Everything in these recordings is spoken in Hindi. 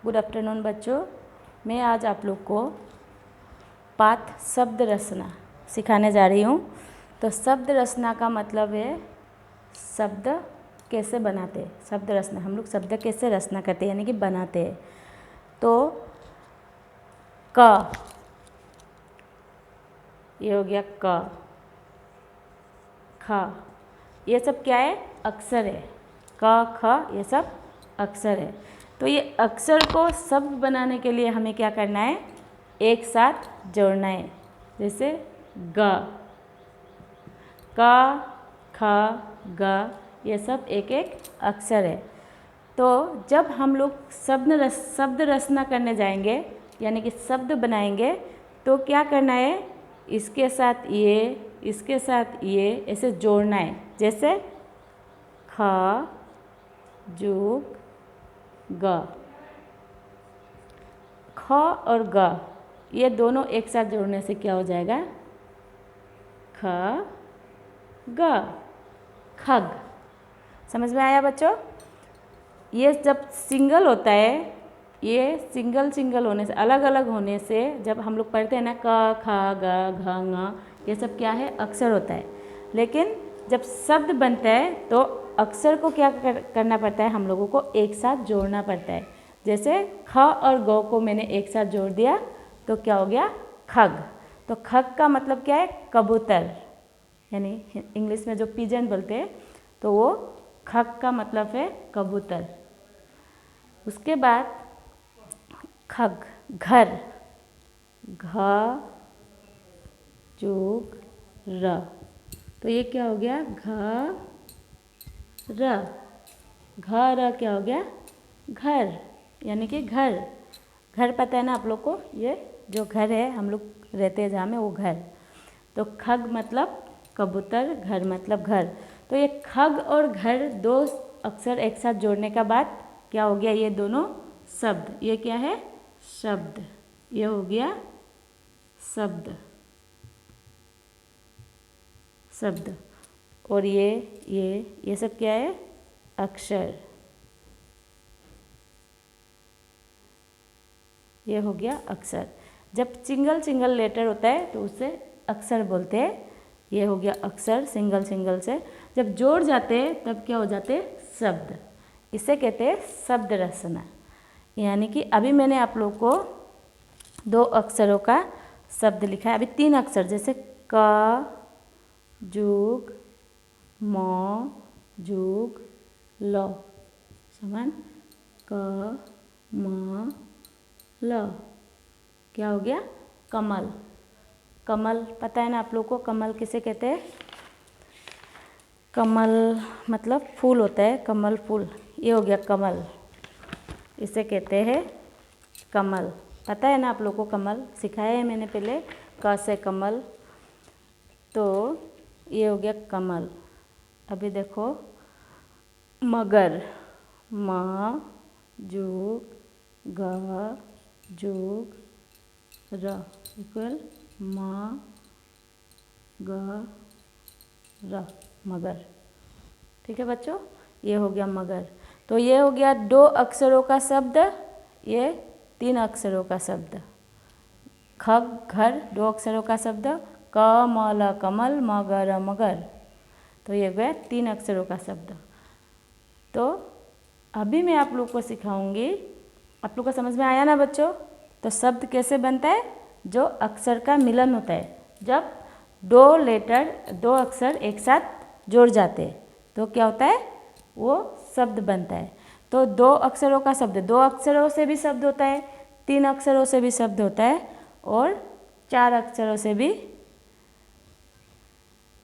गुड आफ्टरनून बच्चों। मैं आज आप लोग को पाठ शब्द रचना सिखाने जा रही हूँ। तो शब्द रचना का मतलब है शब्द कैसे बनाते हैं। शब्द रचना, हम लोग शब्द कैसे रचना करते हैं यानी कि बनाते हैं। तो क, ये हो गया क, ख, ये सब क्या है? अक्षर है। क, ख ये सब अक्षर है। तो ये अक्षर को शब्द बनाने के लिए हमें क्या करना है? एक साथ जोड़ना है। जैसे ग, क, ख, ग ये सब एक एक अक्षर है। तो जब हम लोग शब्द रचना करने जाएंगे यानी कि शब्द बनाएंगे तो क्या करना है? इसके साथ ये, इसके साथ ये ऐसे जोड़ना है। जैसे ख जुग ग, ख और ग ये दोनों एक साथ जोड़ने से क्या हो जाएगा? ख ग, खग। समझ में आया बच्चों? ये जब सिंगल होता है, ये सिंगल सिंगल होने से, अलग अलग होने से जब हम लोग पढ़ते हैं ना क ख ग घ ङ, ये सब क्या है? अक्षर होता है। लेकिन जब शब्द बनता है तो अक्षर को क्या करना पड़ता है? हम लोगों को एक साथ जोड़ना पड़ता है। जैसे ख और ग को मैंने एक साथ जोड़ दिया तो क्या हो गया? खग। तो खग का मतलब क्या है? कबूतर, यानी इंग्लिश में जो पिजन बोलते हैं तो वो खग का मतलब है कबूतर। उसके बाद खग, घर, घ जुग र, तो ये क्या हो गया? घ र। घ र क्या हो गया? घर, यानी कि घर। घर पता है ना आप लोग को? ये जो घर है हम लोग रहते हैं जहाँ में, वो घर। तो खग मतलब कबूतर, घर मतलब घर। तो ये खग और घर दो अक्षर एक साथ जोड़ने का बाद क्या हो गया? ये दोनों शब्द। ये क्या है? शब्द। ये हो गया शब्द, शब्द। और ये सब क्या है? अक्षर। ये हो गया अक्षर। जब सिंगल सिंगल लेटर होता है तो उसे अक्षर बोलते हैं। ये हो गया अक्षर सिंगल सिंगल से। जब जोड़ जाते हैं तब क्या हो जाते हैं? शब्द। इसे कहते हैं शब्द रचना। यानी कि अभी मैंने आप लोग को दो अक्षरों का शब्द लिखा है। अभी तीन अक्षर, जैसे क जुग म जुग ल, समान क म ल, क्या हो गया? कमल। कमल पता है ना आप लोग को? कमल किसे कहते हैं? कमल मतलब फूल होता है, कमल फूल। ये हो गया कमल, इसे कहते हैं कमल। पता है ना आप लोग को? कमल सिखाया है मैंने पहले, क से कमल। तो ये हो गया कमल। अभी देखो मगर, म जुग ग जुग र इक्वल म ग र, मगर। ठीक है बच्चों, ये हो गया मगर। तो ये हो गया दो अक्षरों का शब्द, ये तीन अक्षरों का शब्द। खग घर दो अक्षरों का शब्द, क म ल कमल, म ग र मगर। तो ये गया तीन अक्षरों का शब्द। तो अभी मैं आप लोग को सिखाऊंगी। आप लोग को समझ में आया ना बच्चों? तो शब्द कैसे बनता है? जो अक्षर का मिलन होता है, जब दो अक्षर एक साथ जुड़ जाते हैं तो क्या होता है? वो शब्द बनता है। तो दो अक्षरों का शब्द, दो अक्षरों से भी शब्द होता है, तीन अक्षरों से भी शब्द होता है और चार अक्षरों से भी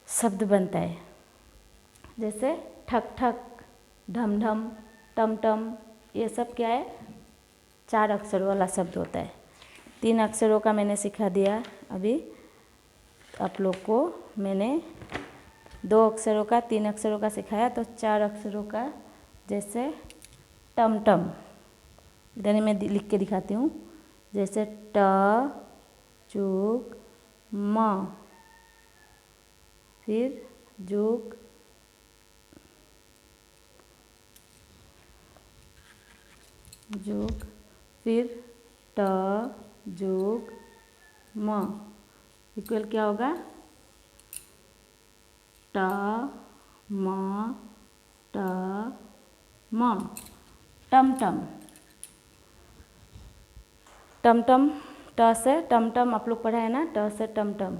शब्द बनता है। जैसे ठक ठक, ढम ढम, टम टम, ये सब क्या है? चार अक्षरों वाला शब्द होता है। तीन अक्षरों का मैंने सिखा दिया अभी आप लोग को। मैंने दो अक्षरों का, तीन अक्षरों का सिखाया। तो चार अक्षरों का, जैसे टम टम, इधर मैं लिख के दिखाती हूँ। जैसे ट जुग म, फिर जुग जुग फिर ट जोग म इक्वल क्या होगा, ट म ट म, टमटम। टमटम, ट से टमटम आप लोग पढ़ा है ना, ट से टमटम।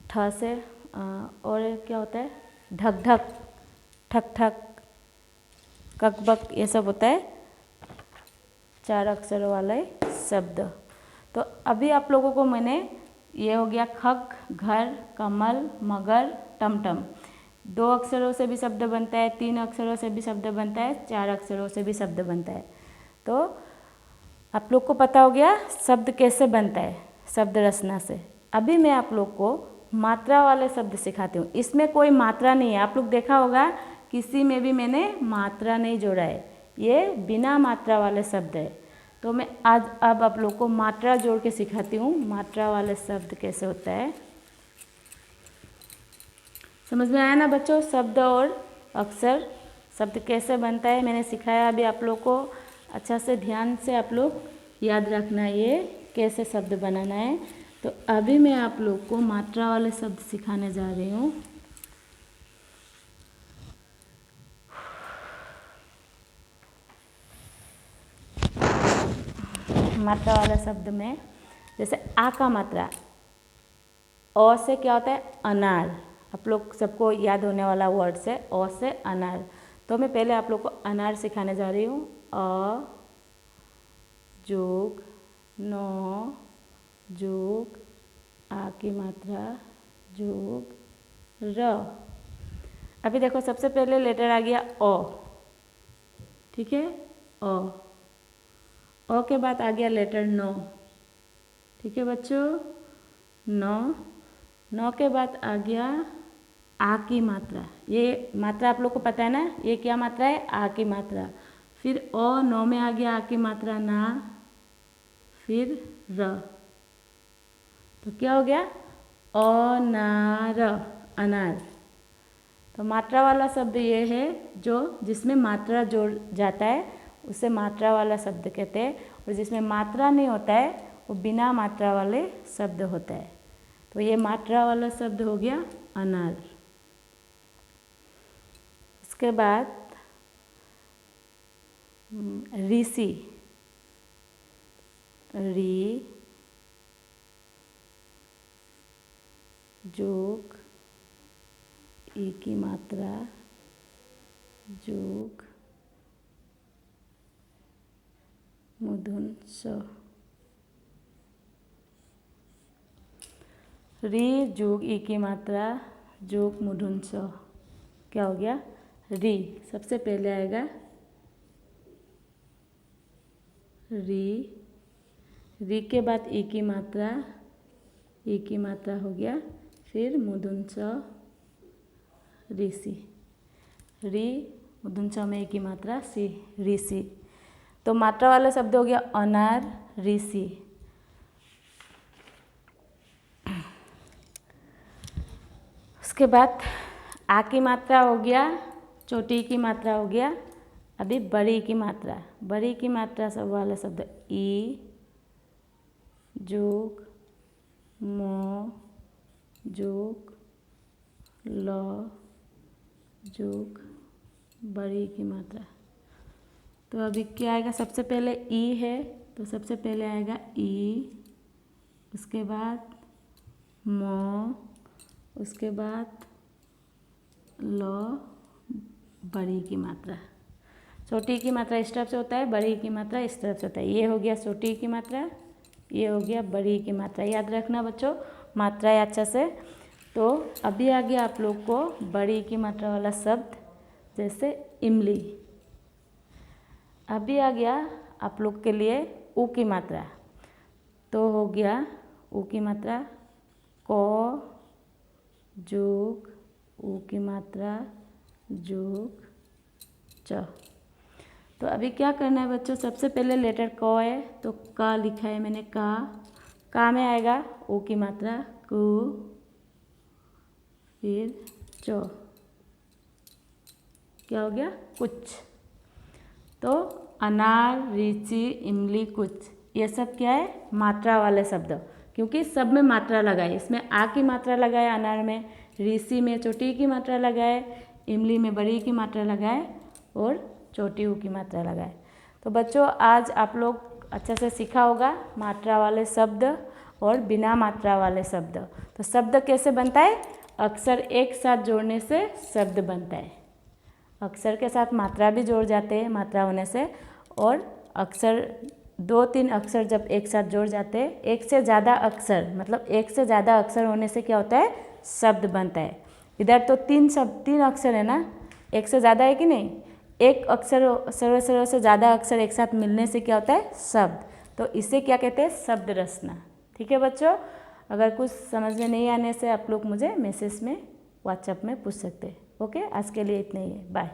ठ से और क्या होता है, ढक ढक, ठक ठक, कक बक, ये सब होता है 4 अक्षरों वाले शब्द। तो अभी आप लोगों को मैंने, ये हो गया खग, घर, कमल, मगर, टमटम। 2 अक्षरों से भी शब्द बनता है, 3 अक्षरों से भी शब्द बनता है, 4 अक्षरों से भी शब्द बनता है। तो आप लोग को पता हो गया शब्द कैसे बनता है, शब्द रचना से। अभी मैं आप लोग को मात्रा वाले शब्द सिखाती हूँ। इसमें कोई मात्रा नहीं है, आप लोग देखा होगा किसी में भी मैंने मात्रा नहीं जोड़ा है, ये बिना मात्रा वाले शब्द है। तो मैं आज अब आप लोग को मात्रा जोड़ के सिखाती हूँ, मात्रा वाले शब्द कैसे होता है। समझ में आया ना बच्चों, शब्द और अक्षर, शब्द कैसे बनता है मैंने सिखाया अभी आप लोग को। अच्छा से ध्यान से आप लोग याद रखना ये कैसे शब्द बनाना है। तो अभी मैं आप लोग को मात्रा वाले शब्द सिखाने जा रही हूँ। मात्रा वाला शब्द में जैसे आ का मात्रा, अ से क्या होता है, अनार। आप लोग सबको याद होने वाला वर्ड से अ से अनार। तो मैं पहले आप लोग को अनार सिखाने जा रही हूँ। अ जोग नो जोग आ की मात्रा जोग र। अभी देखो सबसे पहले लेटर आ गया अ, ठीक है, अ के बाद आ गया लेटर नो, ठीक है बच्चों, नौ के बाद आ गया आ की मात्रा। ये मात्रा आप लोग को पता है ना, ये क्या मात्रा है, आ की मात्रा। फिर अ, नौ में आ गया आ की मात्रा ना, फिर र। तो क्या हो गया, अनार, अनार। तो मात्रा वाला शब्द ये है जो जिसमें मात्रा जोड़ जाता है उसे मात्रा वाला शब्द कहते हैं, और जिसमें मात्रा नहीं होता है वो बिना मात्रा वाले शब्द होता है। तो ये मात्रा वाला शब्द हो गया अनार। उसके बाद ऋषि, री जोग ई की मात्रा जोग मूर्धन स, री जोग ई की मात्रा जोग मूर्धन स, क्या हो गया, री। सबसे पहले आएगा री, री के बाद ई की मात्रा, ई की मात्रा हो गया, फिर मूर्धन स, ऋषि। री मूर्धन स में ई की मात्रा सी, ऋषि। तो मात्रा वाला शब्द हो गया अनार, ऋषि। उसके बाद आ की मात्रा हो गया, छोटी की मात्रा हो गया। अभी बड़ी की मात्रा, बड़ी की मात्रा सब वाला शब्द ई जोग मो जोग ल जोग बड़ी की मात्रा। तो अभी क्या आएगा, सबसे पहले ई है तो सबसे पहले आएगा ई, उसके बाद म, उसके बाद ल, बड़ी की मात्रा। छोटी की मात्रा इस तरफ से होता है, बड़ी की मात्रा इस तरफ से होता है। ये हो गया छोटी की मात्रा, ये हो गया बड़ी की मात्रा। याद रखना बच्चों मात्रा है अच्छा से। तो अभी आ गया आप लोग को बड़ी की मात्रा वाला शब्द, जैसे इमली। अभी आ गया आप लोग के लिए ऊ की मात्रा। तो हो गया ऊ की मात्रा क जोग ऊ की मात्रा जोग च। तो अभी क्या करना है बच्चों, सबसे पहले लेटर क है तो का लिखा है मैंने, का में आएगा ऊ की मात्रा कु, फिर च, क्या हो गया कुछ। तो अनार, लीची, इमली, कुछ, ये सब क्या है? मात्रा वाले शब्द, क्योंकि सब में मात्रा लगाए। इसमें आ की मात्रा लगाए, अनार में, लीची में छोटी की मात्रा लगाए, इमली में बड़ी की मात्रा लगाए और छोटी ऊ की मात्रा लगाए। तो बच्चों आज आप लोग अच्छे से सीखा होगा मात्रा वाले शब्द और बिना मात्रा वाले शब्द। तो शब्द कैसे बनता है? अक्षर एक साथ जोड़ने से शब्द बनता है। अक्षर के साथ मात्रा भी जोड़ जाते हैं मात्रा होने से, और अक्षर 2-3 अक्षर जब एक साथ जोड़ जाते हैं, एक से ज़्यादा अक्षर, मतलब एक से ज़्यादा अक्षर होने से क्या होता है? शब्द बनता है। इधर तो 3 अक्षर है ना, एक से ज़्यादा है कि नहीं? एक अक्षर से ज़्यादा अक्षर एक साथ मिलने से क्या होता है? शब्द। तो इसे क्या कहते हैं? शब्द रचना। ठीक है बच्चों, अगर कुछ समझ में नहीं आने से आप लोग मुझे मैसेज में, व्हाट्सएप में पूछ सकते हैं। ओके, आज के लिए इतना ही है, बाय।